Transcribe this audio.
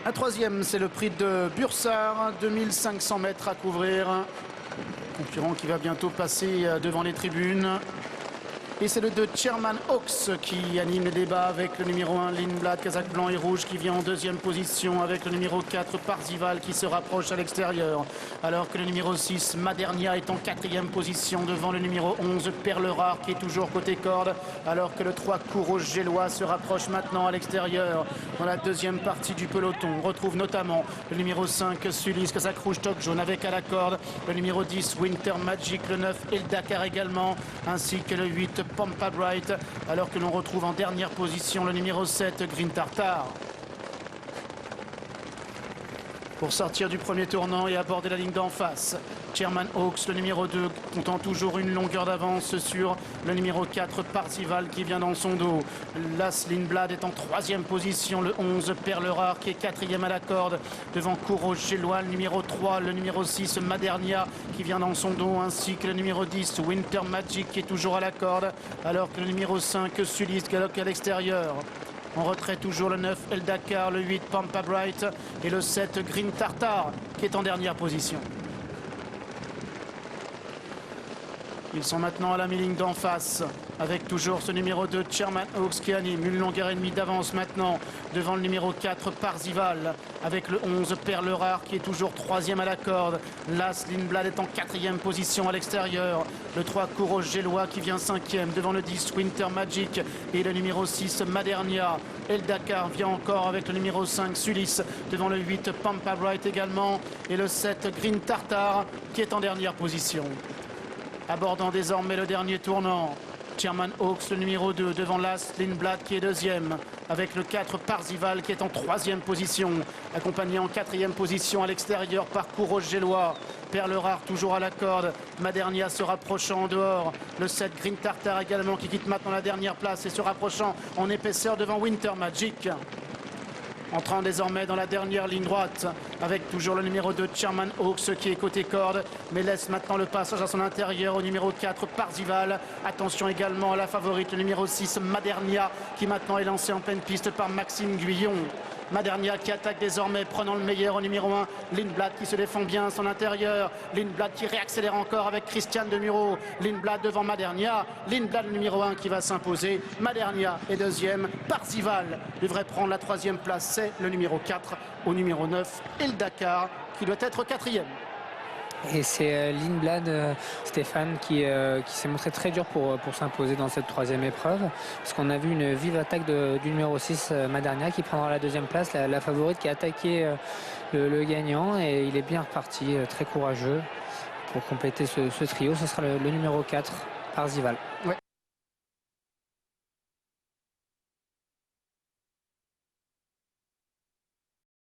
Un troisième, c'est le prix de Bursard, 2500 mètres à couvrir. Concurrent qui va bientôt passer devant les tribunes. Et c'est le 2 Chairman Hawks qui anime les débats avec le numéro 1 Lindblad, Kazakh blanc et rouge qui vient en deuxième position avec le numéro 4 Parzival qui se rapproche à l'extérieur. Alors que le numéro 6 Madernia est en quatrième position devant le numéro 11 Perle Rare qui est toujours côté corde. Alors que le 3 Courage Gélois se rapproche maintenant à l'extérieur. Dans la deuxième partie du peloton, on retrouve notamment le numéro 5 Sulis, Kazakh rouge toque jaune avec à la corde. Le numéro 10 Winter Magic, le 9 El Dakar également, ainsi que le 8 Pampa Bright, alors que l'on retrouve en dernière position le numéro 7 Green Tartar. Pour sortir du premier tournant et aborder la ligne d'en face, Chairman Hawks, le numéro 2, comptant toujours une longueur d'avance sur le numéro 4 Parzival qui vient dans son dos. Las Lindblad est en troisième position, le 11 Perle Rare qui est quatrième à la corde devant Courage Gélois, le numéro 3, le numéro 6 Madernia qui vient dans son dos, ainsi que le numéro 10 Winter Magic qui est toujours à la corde, alors que le numéro 5 Sulis galope à l'extérieur. En retrait toujours le 9 El Dakar, le 8 Pampa Bright et le 7 Green Tartar qui est en dernière position. Ils sont maintenant à la mi-ligne d'en face avec toujours ce numéro 2 Chairman Hawks qui anime une longueur et demie d'avance maintenant devant le numéro 4 Parzival avec le 11 Perle Rare qui est toujours troisième à la corde. Las Lindblad est en quatrième position à l'extérieur. Le 3 Courage Gélois qui vient cinquième devant le 10 Winter Magic et le numéro 6 Madernia. El Dakar vient encore avec le numéro 5 Sulis devant le 8 Pampa Bright également et le 7 Green Tartar qui est en dernière position. Abordant désormais le dernier tournant, Chairman Hawks, le numéro 2, devant Las Lindblad qui est deuxième, avec le 4 Parzival qui est en troisième position, accompagné en quatrième position à l'extérieur par Courage Gélois. Perle Rare toujours à la corde, Madernia se rapprochant en dehors, le 7 Green Tartar également qui quitte maintenant la dernière place et se rapprochant en épaisseur devant Winter Magic. Entrant désormais dans la dernière ligne droite avec toujours le numéro 2 Chairman Hawks qui est côté corde mais laisse maintenant le passage à son intérieur au numéro 4 Parzival. Attention également à la favorite, le numéro 6 Madernia qui maintenant est lancé en pleine piste par Maxime Guyon. Madernia qui attaque désormais, prenant le meilleur au numéro 1. Lindblad qui se défend bien à son intérieur. Lindblad qui réaccélère encore avec Christian Demuro. Lindblad devant Madernia. Lindblad le numéro 1 qui va s'imposer. Madernia est deuxième. Parzival devrait prendre la troisième place. C'est le numéro 4 au numéro 9. El Dakar qui doit être quatrième. Et c'est Lindblad, Stéphane, qui s'est montré très dur pour s'imposer dans cette troisième épreuve. Parce qu'on a vu une vive attaque du numéro 6, Madernia, qui prendra la deuxième place, la favorite qui a attaqué le gagnant. Et il est bien reparti, très courageux. Pour compléter ce trio, ce sera le numéro 4, Parzival. Ouais.